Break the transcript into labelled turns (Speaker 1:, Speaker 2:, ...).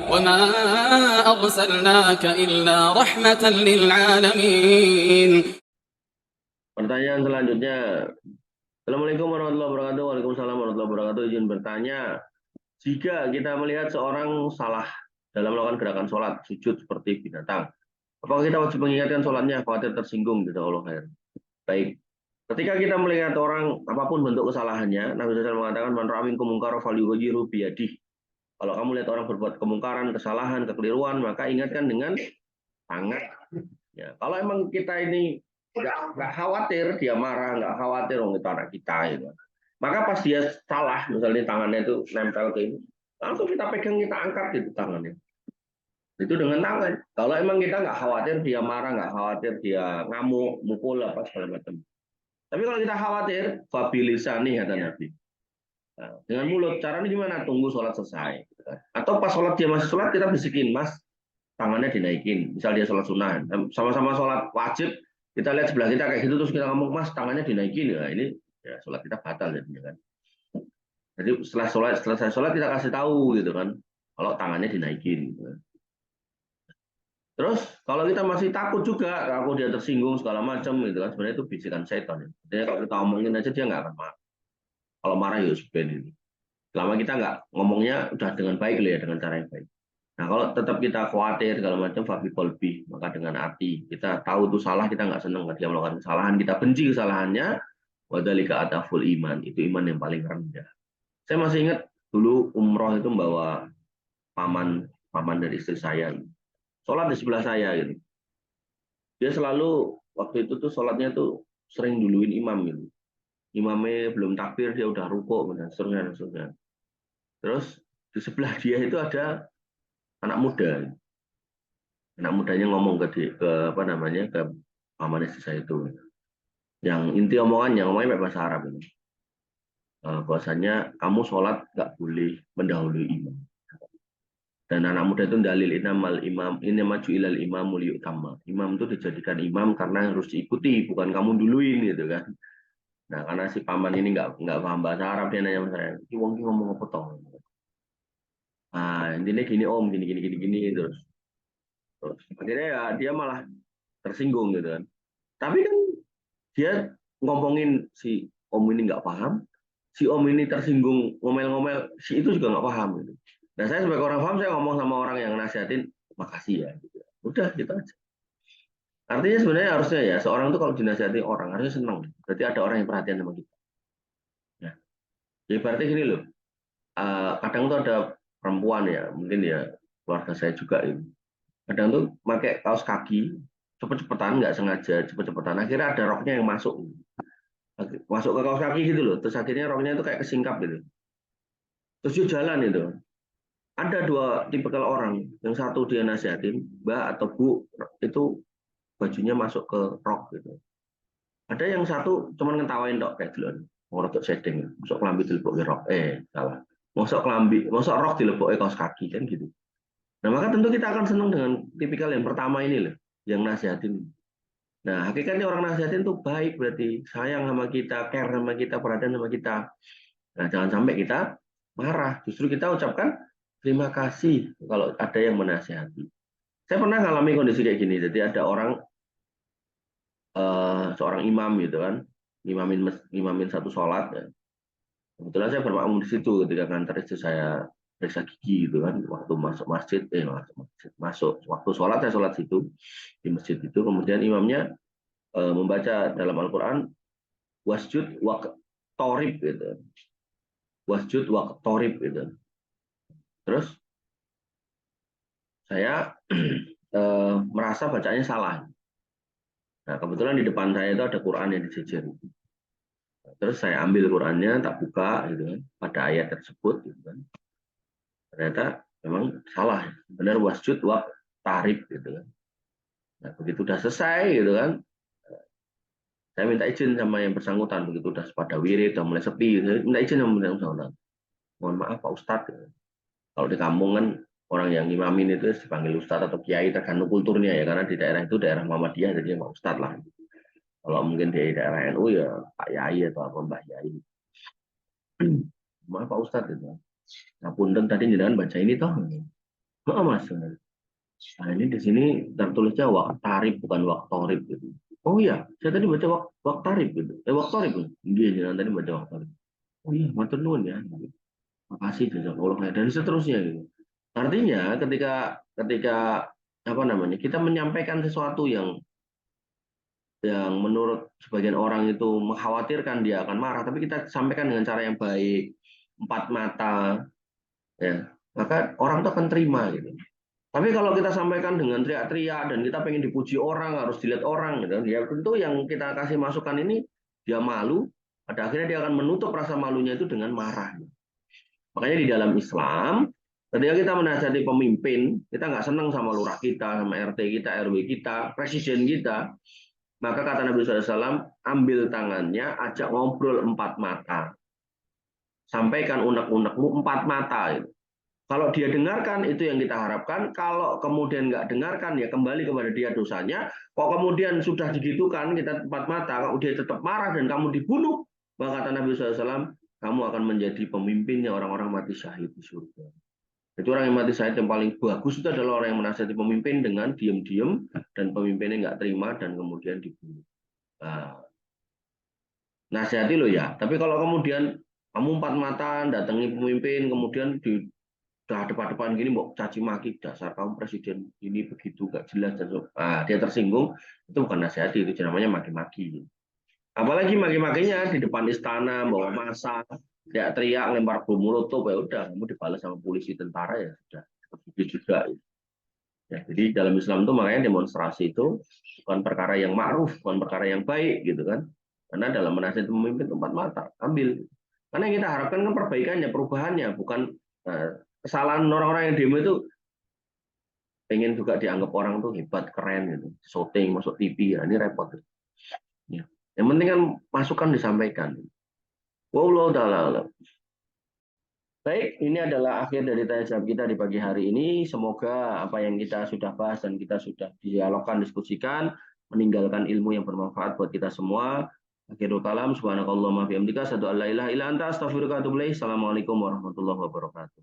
Speaker 1: وما أرسلناك إلا رحمة للعالمين.
Speaker 2: Pertanyaan selanjutnya. Assalamualaikum warahmatullahi wabarakatuh. Waalaikumsalam warahmatullahi wabarakatuh. Izin bertanya, jika kita melihat seorang salah dalam melakukan gerakan sholat, sujud seperti binatang, apakah kita wajib mengingatkan sholatnya, khawatir tersinggung? Jazakallahu khair. Baik, ketika kita melihat orang, apapun bentuk kesalahannya, Nabi SAW mengatakan, man ra'a minkum munkara falyughayyirhu biyadihi. Kalau kamu lihat orang berbuat kemungkaran, kesalahan, kekeliruan, maka ingatkan dengan tangan. Ya, kalau emang kita ini nggak khawatir dia marah, nggak khawatir orang itu anak kita, gitu. Maka pas dia salah, misalnya tangannya itu nempel ke ini, langsung kita pegang, kita angkat gitu tangannya. Itu dengan tangan. Kalau emang kita nggak khawatir dia marah, nggak khawatir dia ngamuk, mukul apa segala macam. Tapi kalau kita khawatir, fabilisani kata Nabi. Nah, dengan mulut, caranya gimana? Tunggu sholat selesai. Atau pas sholat dia masih sholat, kita bisikin, mas, tangannya dinaikin. Misal dia sholat sunnah, sama-sama sholat wajib, kita lihat sebelah kita kayak gitu, terus kita ngomong, mas, tangannya dinaikin. Ya, ini ya sholat kita batal jadinya kan. Jadi setelah selesai sholat kita kasih tahu gitu kan, kalau tangannya dinaikin. Gitu. Terus kalau kita masih takut juga, aku dia tersinggung segala macam gitu kan, sebenarnya itu bisikan setan. Jadi kalau kita omongin aja dia nggak akan marah. Kalau marah ya sebenarnya ini. Selama kita nggak ngomongnya udah dengan baik loh ya, dengan cara yang baik. Nah kalau tetap kita khawatir segala macam, fabi kolbi, maka dengan hati kita tahu itu salah, kita nggak senang dia melakukan kesalahan, kita benci kesalahannya, wadalika ataful iman, itu iman yang paling rendah. Saya masih ingat dulu umroh itu membawa paman dari istri saya, sholat di sebelah saya gitu. Dia selalu waktu itu tuh sholatnya tuh sering duluin imam gitu. Imamnya belum takbir dia udah rukuk dan seterusnya. Terus di sebelah dia itu ada anak muda. Anak mudanya ngomong ke apa namanya ke paman istri saya itu. Yang inti omongannya pakai bahasa Arab ini. Bahwasanya kamu sholat nggak boleh mendahului imam. Dan anak muda itu dalil inamal imam ini maju ilal imam muliuk tama. Imam itu dijadikan imam karena harus diikuti, bukan kamu duluin gitu kan. Nah karena si paman ini nggak paham bahasa Arab, dia nanya sama saya, "Ki wong ki ngomong apa toh?" Nah intinya gini om, gini terus akhirnya ya dia malah tersinggung gitu kan. Tapi kan dia ngomongin si om ini nggak paham, si om ini tersinggung ngomel-ngomel, si itu juga nggak paham gitu. Nah saya sebagai orang paham saya ngomong sama orang yang nasihatin, makasih ya. Gitu. Udah gitu aja. Artinya sebenarnya harusnya ya seorang itu kalau dinasihati orang harusnya senang. Berarti ada orang yang perhatian sama kita. Ya. Jadi berarti gini loh. Kadang tuh ada perempuan ya, mungkin ya keluarga saya juga ini. Kadang tuh pakai kaos kaki, cepet-cepetan nggak sengaja, cepet-cepetan. Akhirnya ada roknya yang masuk ke kaos kaki gitu loh. Terus akhirnya roknya itu kayak kesingkap gitu. Terus dia jalan itu. Ada dua tipe kalau orang. Yang satu dia nasihatin, Mbak atau Bu, itu bajunya masuk ke rok gitu. Ada yang satu cuman ngetawain dok kayak dulu. Mau rotok setting, masuk kelambi dilebok ke rok. Salah. Masuk kelambi, masuk rok dilebok kaos kaki kan gitu. Nah maka tentu kita akan senang dengan tipikal yang pertama ini loh, yang nasihatin. Nah hakikatnya orang nasihatin tuh baik, berarti sayang sama kita, care sama kita, perhatian sama kita. Nah jangan sampai kita marah, justru kita ucapkan terima kasih kalau ada yang menasihati. Saya pernah ngalami kondisi kayak gini, jadi ada orang seorang imam gitu kan, imamin satu sholat. Ya. Kebetulan saya bermakmum di situ ketika ngantar istri saya periksa gigi gitu kan, waktu masuk masjid, waktu sholat saya sholat situ di masjid itu, kemudian imamnya membaca dalam Al-Quran wasjud waqtorib gitu, wasjud waqtorib gitu. Terus saya merasa bacanya salah. Nah kebetulan di depan saya itu ada Quran yang dijejer. Terus saya ambil Qurannya, tak buka gitu kan, pada ayat tersebut gitu kan. Ternyata memang salah, benar wasjud wa tarif gitu kan. Nah, begitu udah selesai gitu kan, saya minta izin sama yang bersangkutan, begitu udah pada wirid, udah mulai sepi, saya minta izin sama yang bersangkutan. Mohon maaf Pak Ustadz, gitu. Kalau di kampung kan orang yang imamin itu dipanggil Ustadz atau Kiai tergantung kulturnya ya, karena di daerah itu daerah Muhammadiyah jadi Pak Ustadz lah. Kalau mungkin di daerah NU ya Pak Yai atau apa Mbak Yai. Maaf Pak Ustadz gitu. Nah punten tadi jangan baca ini toh. Oh, Mas. Nah, ini di sini tertulisnya waktarib bukan waktorib gitu. Oh iya, saya tadi baca waktarib gitu. Waktorib. Iya, jangan tadi baca waktarib. Oh iya, matur nuwun ya. Makasih jazakallah khair dan seterusnya gitu. Artinya ketika ketika apa namanya? Kita menyampaikan sesuatu yang menurut sebagian orang itu mengkhawatirkan dia akan marah, tapi kita sampaikan dengan cara yang baik, empat mata, ya, maka orang itu akan terima gitu. Tapi kalau kita sampaikan dengan teriak-teriak dan kita pengen dipuji orang, harus dilihat orang, gitu, ya tentu yang kita kasih masukan ini dia malu, pada akhirnya dia akan menutup rasa malunya itu dengan marah. Makanya di dalam Islam, ketika kita menasihati pemimpin, kita nggak senang sama lurah kita, sama RT kita, RW kita, presiden kita, maka kata Nabi SAW, ambil tangannya, ajak ngobrol empat mata. Sampaikan unek-unekmu empat mata. Gitu. Kalau dia dengarkan, itu yang kita harapkan. Kalau kemudian nggak dengarkan, ya kembali kepada dia dosanya. Kok kemudian sudah digitukan, kita empat mata, kalau dia tetap marah dan kamu dibunuh, maka kata Nabi SAW, kamu akan menjadi pemimpinnya orang-orang mati syahid di surga. Itu orang yang mati syahid yang paling bagus itu adalah orang yang menasihati pemimpin dengan diam-diam dan pemimpinnya nggak terima dan kemudian dibunuh. Nah, nasihati lo ya. Tapi kalau kemudian kamu empat mata datangi pemimpin, kemudian di depan-depan gini mau caci maki dasar kamu presiden ini begitu gak jelas dan dia tersinggung, itu bukan nasihati, itu namanya maki-maki. Apalagi maki-makinya di depan istana bawa massa, teriak lempar bom molotov, ya udah kamu dibalas sama polisi tentara ya sudah begitu juga. Ya, jadi dalam Islam itu makanya demonstrasi itu bukan perkara yang ma'ruf, bukan perkara yang baik gitu kan. Karena dalam menasihati pemimpin tempat mata, ambil. Karena yang kita harapkan kan perbaikannya, perubahannya, bukan kesalahan orang-orang yang demo itu pengen juga dianggap orang tuh hebat, keren gitu. Shooting masuk TV, ya ini repot. Ya. Yang penting kan masukan disampaikan. Wallahu ta'ala. Baik, ini adalah akhir dari tanya jawab kita di pagi hari ini. Semoga apa yang kita sudah bahas dan kita sudah dialogkan, diskusikan, meninggalkan ilmu yang bermanfaat buat kita semua. Akhirul kalam, subhanakallahumma bihamdika, asyhadu an la ilaha illa anta, astaghfiruka wa atubu ilaik. Assalamualaikum warahmatullahi wabarakatuh.